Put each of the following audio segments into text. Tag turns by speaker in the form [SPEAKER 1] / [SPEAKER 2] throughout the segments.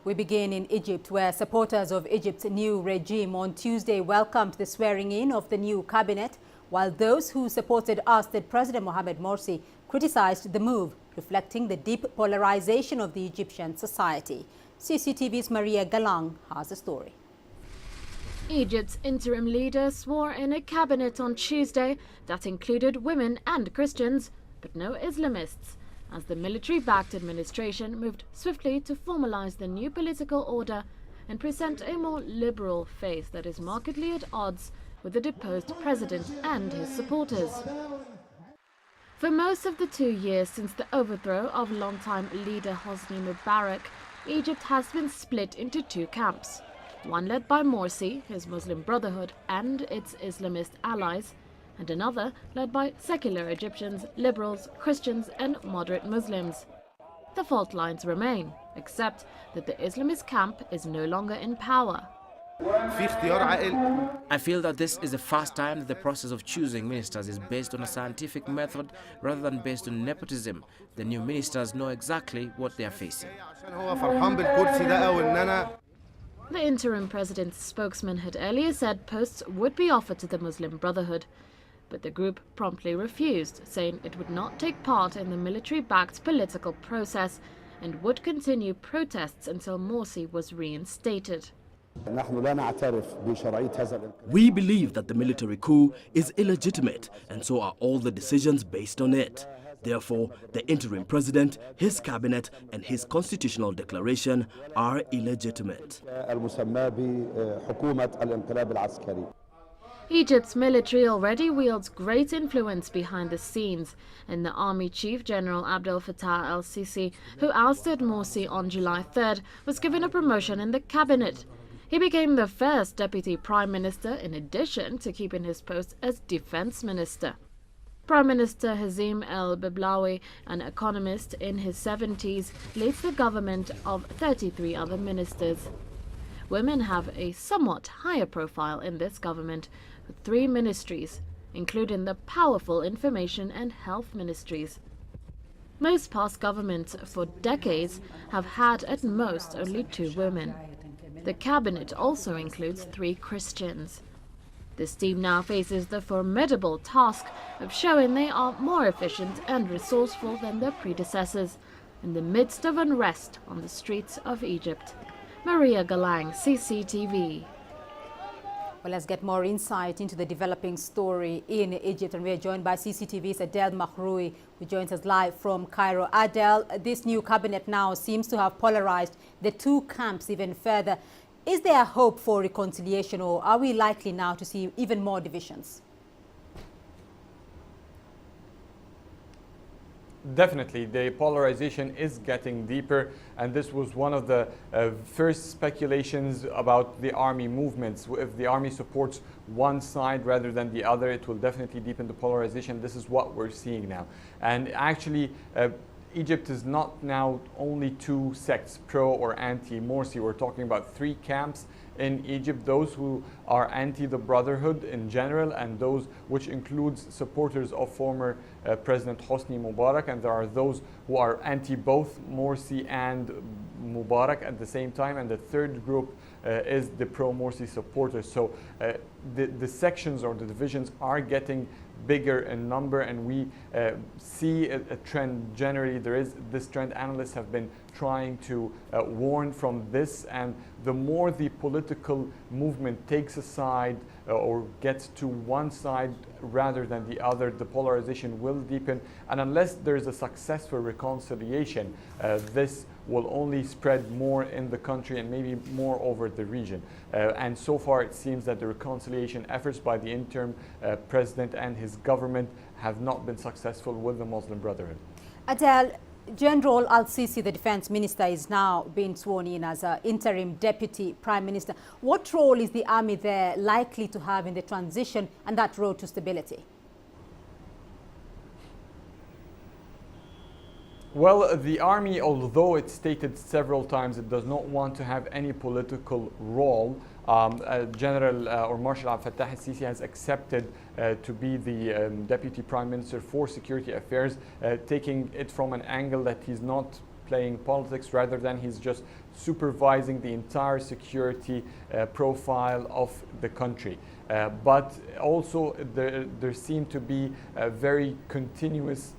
[SPEAKER 1] We begin in Egypt, where supporters of Egypt's new regime on Tuesday welcomed the swearing-in of the new cabinet, while those who supported ousted President Mohamed Morsi criticized the move, reflecting the deep polarization of the Egyptian society. CCTV's Maria Galang has the story.
[SPEAKER 2] Egypt's interim leader swore in a cabinet on Tuesday that included women and Christians, but no Islamists, as the military-backed administration moved swiftly to formalize the new political order and present a more liberal face that is markedly at odds with the deposed president and his supporters. For most of the 2 years since the overthrow of longtime leader Hosni Mubarak, Egypt has been split into two camps, one led by Morsi, his Muslim Brotherhood and its Islamist allies, and another led by secular Egyptians, liberals, Christians and moderate Muslims. The fault lines remain, except that the Islamist camp is no longer in power.
[SPEAKER 3] I feel that this is the first time that the process of choosing ministers is based on a scientific method rather than based on nepotism. The new ministers know exactly what they are facing.
[SPEAKER 2] The interim president's spokesman had earlier said posts would be offered to the Muslim Brotherhood, but the group promptly refused, saying it would not take part in the military-backed political process and would continue protests until Morsi was reinstated.
[SPEAKER 4] We believe that the military coup is illegitimate, and so are all the decisions based on it. Therefore, the interim president, his cabinet and his constitutional declaration are illegitimate.
[SPEAKER 2] Egypt's military already wields great influence behind the scenes, and the army chief General Abdel Fattah el-Sisi, who ousted Morsi on July 3rd, was given a promotion in the cabinet. He became the first deputy prime minister in addition to keeping his post as defense minister. Prime Minister Hazim el-Biblawi, an economist in his 70s, leads the government of 33 other ministers. Women have a somewhat higher profile in this government, with 3 ministries, including the powerful information and health ministries. Most past governments for decades have had at most only 2 women. The cabinet also includes 3 Christians. This team now faces the formidable task of showing they are more efficient and resourceful than their predecessors in the midst of unrest on the streets of Egypt. Maria Galang, CCTV.
[SPEAKER 1] Well, let's get more insight into the developing story in Egypt, and we are joined by CCTV's Adel Mahroui, who joins us live from Cairo. Adel, this new cabinet now seems to have polarized the two camps even further. Is there hope for reconciliation, or are we likely now to see even more divisions?
[SPEAKER 5] Definitely, the polarization is getting deeper, and this was one of the first speculations about the army movements. If the army supports one side rather than the other, it will definitely deepen the polarization. This is what we're seeing now. And actually, Egypt is not now only 2 sects, pro or anti-Morsi. We're talking about 3 camps in Egypt, those who are anti the Brotherhood in general, and those which includes supporters of former President Hosni Mubarak, and there are those who are anti both Morsi and Mubarak at the same time, and the third group is the pro-Morsi supporters. So the sections or the divisions are getting bigger in number, and we see a trend. Generally, there is this trend. Analysts have been trying to warn from this, and the more the political movement takes a side or gets to one side rather than the other, the polarization will deepen, and unless there is a successful reconciliation, this will only spread more in the country and maybe more over the region. And so far it seems that the reconciliation efforts by the interim president and his government have not been successful with the Muslim Brotherhood.
[SPEAKER 1] Adel, General al-Sisi, the defense minister, is now being sworn in as an interim deputy prime minister. What role is the army there likely to have in the transition and that road to stability?
[SPEAKER 5] Well, the army, although it stated several times it does not want to have any political role, General or Marshal Abdel Fattah el-Sisi has accepted to be the Deputy Prime Minister for Security Affairs, taking it from an angle that playing politics rather than he's just supervising the entire security profile of the country. But also there seemed to be a very continuous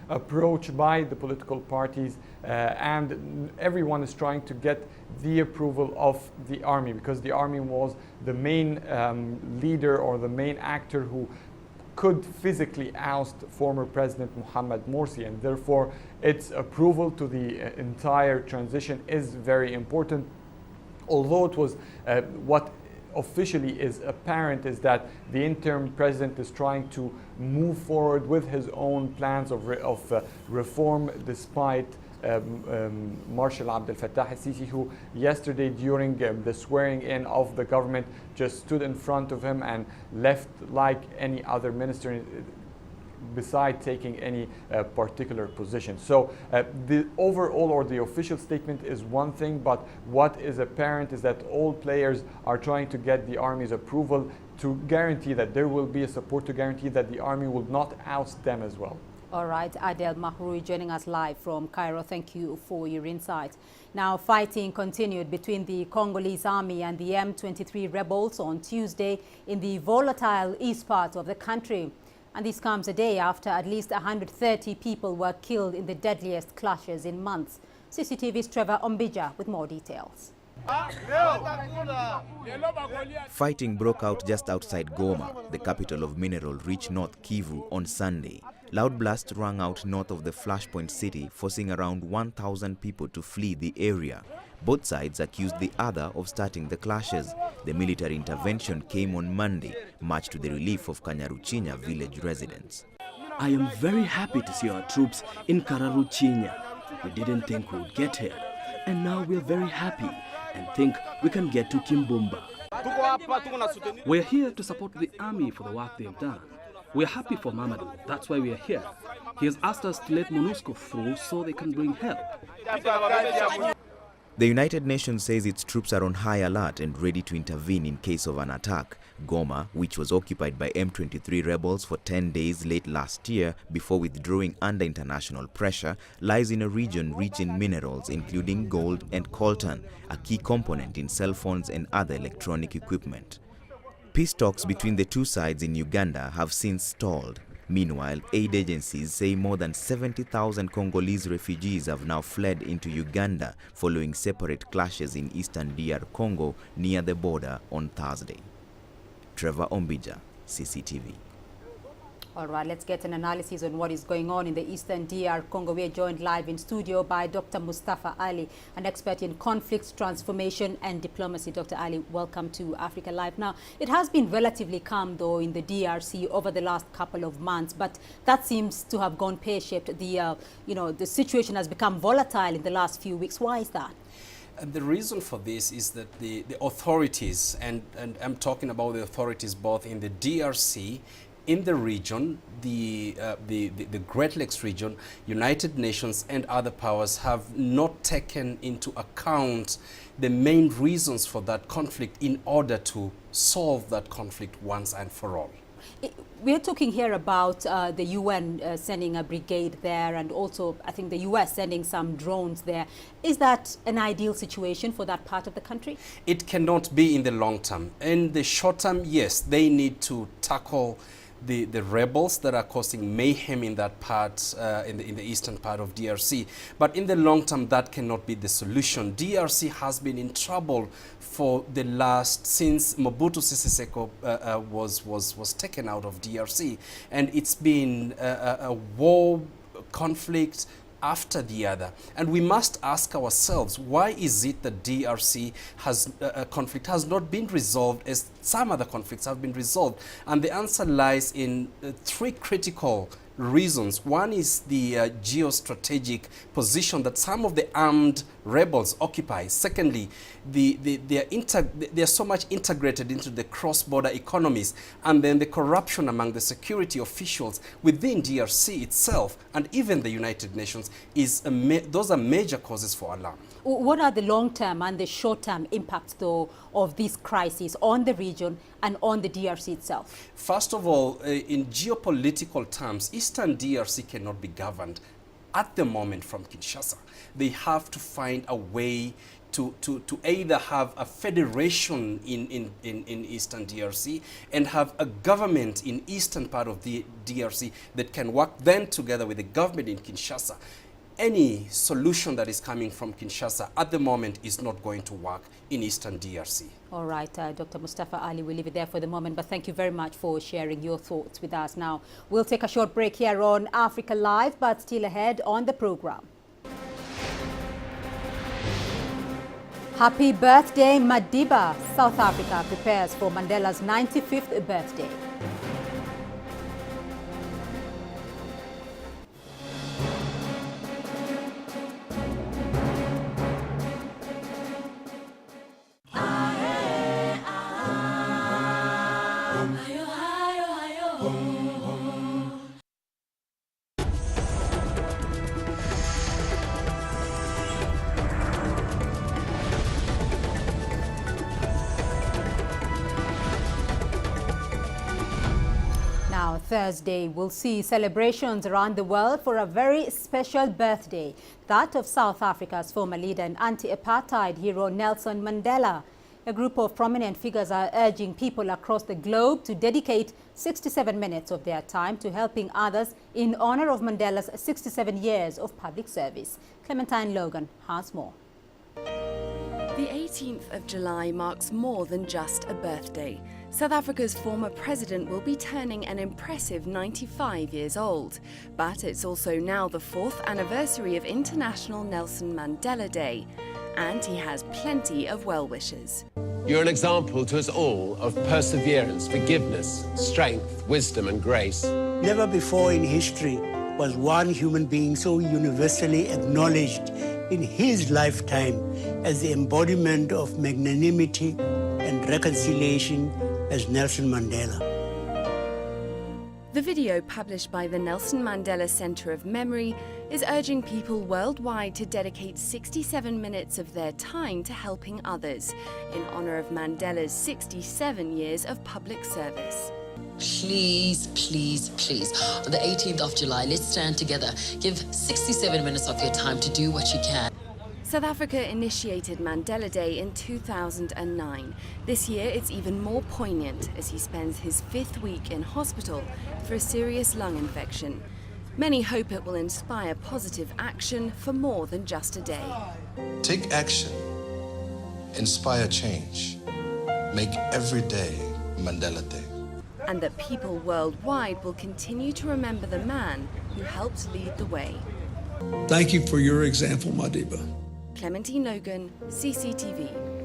[SPEAKER 5] approach by the political parties, and everyone is trying to get the approval of the army, because the army was the main leader or the main actor who could physically oust former President Mohamed Morsi, and therefore its approval to the entire transition is very important. Although it was what officially is apparent is that the interim president is trying to move forward with his own plans of reform, despite Marshal Abdel Fattah al-Sisi, who yesterday during the swearing in of the government just stood in front of him and left like any other minister, beside taking any particular position. So the overall or the official statement is one thing, but what is apparent is that all players are trying to get the army's approval to guarantee that there will be a support, to guarantee that the army will not oust them as well.
[SPEAKER 1] All right, Adel Mahroui joining us live from Cairo. Thank you for your insight. Now, fighting continued between the Congolese army and the M23 rebels on Tuesday in the volatile east part of the country. And this comes a day after at least 130 people were killed in the deadliest clashes in months. CCTV's Trevor Ombija with more details.
[SPEAKER 6] Fighting broke out just outside Goma, the capital of mineral-rich North Kivu, on Sunday. Loud blasts rang out north of the flashpoint city, forcing around 1,000 people to flee the area. Both sides accused the other of starting the clashes. The military intervention came on Monday, much to the relief of Kanyaruchinya village residents.
[SPEAKER 4] I am very happy to see our troops in Kararuchinya. We didn't think we would get here, and now we are very happy and think we can get to Kimbumba.
[SPEAKER 7] We're here to support the army for the work they've done. We're happy for Mamadou, that's why we're here. He has asked us to let MONUSCO through so they can bring help.
[SPEAKER 6] The United Nations says its troops are on high alert and ready to intervene in case of an attack. Goma, which was occupied by M23 rebels for 10 days late last year before withdrawing under international pressure, lies in a region rich in minerals including gold and coltan, a key component in cell phones and other electronic equipment. Peace talks between the two sides in Uganda have since stalled. Meanwhile, aid agencies say more than 70,000 Congolese refugees have now fled into Uganda following separate clashes in eastern DR Congo near the border on Thursday. Trevor Ombija, CCTV.
[SPEAKER 1] All right, let's get an analysis on what is going on in the eastern DR Congo. We are joined live in studio by Dr. Mustafa Ali, an expert in conflicts, transformation and diplomacy. Dr. Ali, welcome to Africa Live. Now, it has been relatively calm, though, in the DRC over the last couple of months, but that seems to have gone pear-shaped. The situation has become volatile in the last few weeks. Why is that?
[SPEAKER 8] And the reason for this is that the authorities, and I'm talking about the authorities both in the DRC, in the region, the Great Lakes region, United Nations and other powers have not taken into account the main reasons for that conflict in order to solve that conflict once and for all.
[SPEAKER 1] We're talking here about the UN sending a brigade there, and also I think the US sending some drones there. Is that an ideal situation for that part of the country? It
[SPEAKER 8] cannot be in the long term. In the short term, yes, they need to tackle the rebels that are causing mayhem in that part, in the eastern part of DRC. But in the long term, that cannot be the solution. DRC has been in trouble for the since Mobutu Sese Seko was taken out of DRC. And it's been a war conflict after the other. And we must ask ourselves, why is it that DRC conflict has not been resolved as some other conflicts have been resolved? And the answer lies in three critical reasons. One is the geostrategic position that some of the armed rebels occupy. Secondly, they are so much integrated into the cross-border economies, and then the corruption among the security officials within DRC itself and even the United Nations those are major causes for alarm.
[SPEAKER 1] What are the long-term and the short-term impacts, though, of this crisis on the region and on the DRC itself?
[SPEAKER 8] First of all, in geopolitical terms, Eastern DRC cannot be governed at the moment from Kinshasa. They have to find a way to either have a federation in Eastern DRC and have a government in Eastern part of the DRC that can work then together with the government in Kinshasa. Any solution that is coming from Kinshasa at the moment is not going to work in Eastern DRC. All
[SPEAKER 1] right, Dr. Mustafa Ali, we'll leave it there for the moment, but thank you very much for sharing your thoughts with us. Now, we'll take a short break here on Africa Live, but still ahead on the program. Happy birthday, Madiba. South Africa prepares for Mandela's 95th birthday. Thursday will see celebrations around the world for a very special birthday, that of South Africa's former leader and anti-apartheid hero Nelson Mandela. A group of prominent figures are urging people across the globe to dedicate 67 minutes of their time to helping others in honor of Mandela's 67 years of public service. Clementine Logan has more.
[SPEAKER 9] The 18th of July marks more than just a birthday. South Africa's former president will be turning an impressive 95 years old. But it's also now the 4th anniversary of International Nelson Mandela Day. And he has plenty of well-wishers.
[SPEAKER 10] You're an example to us all of perseverance, forgiveness, strength, wisdom and grace.
[SPEAKER 11] Never before in history was one human being so universally acknowledged in his lifetime as the embodiment of magnanimity and reconciliation as Nelson Mandela.
[SPEAKER 9] The video published by the Nelson Mandela Center of Memory is urging people worldwide to dedicate 67 minutes of their time to helping others in honor of Mandela's 67 years of public service.
[SPEAKER 12] Please, please, please, on the 18th of July, let's stand together. Give 67 minutes of your time to do what you can.
[SPEAKER 9] South Africa initiated Mandela Day in 2009. This year it's even more poignant as he spends his 5th week in hospital for a serious lung infection. Many hope it will inspire positive action for more than just a day.
[SPEAKER 13] Take action. Inspire change. Make every day Mandela Day.
[SPEAKER 9] And that people worldwide will continue to remember the man who helped lead the way.
[SPEAKER 14] Thank you for your example, Madiba.
[SPEAKER 9] Clementine Logan, CCTV.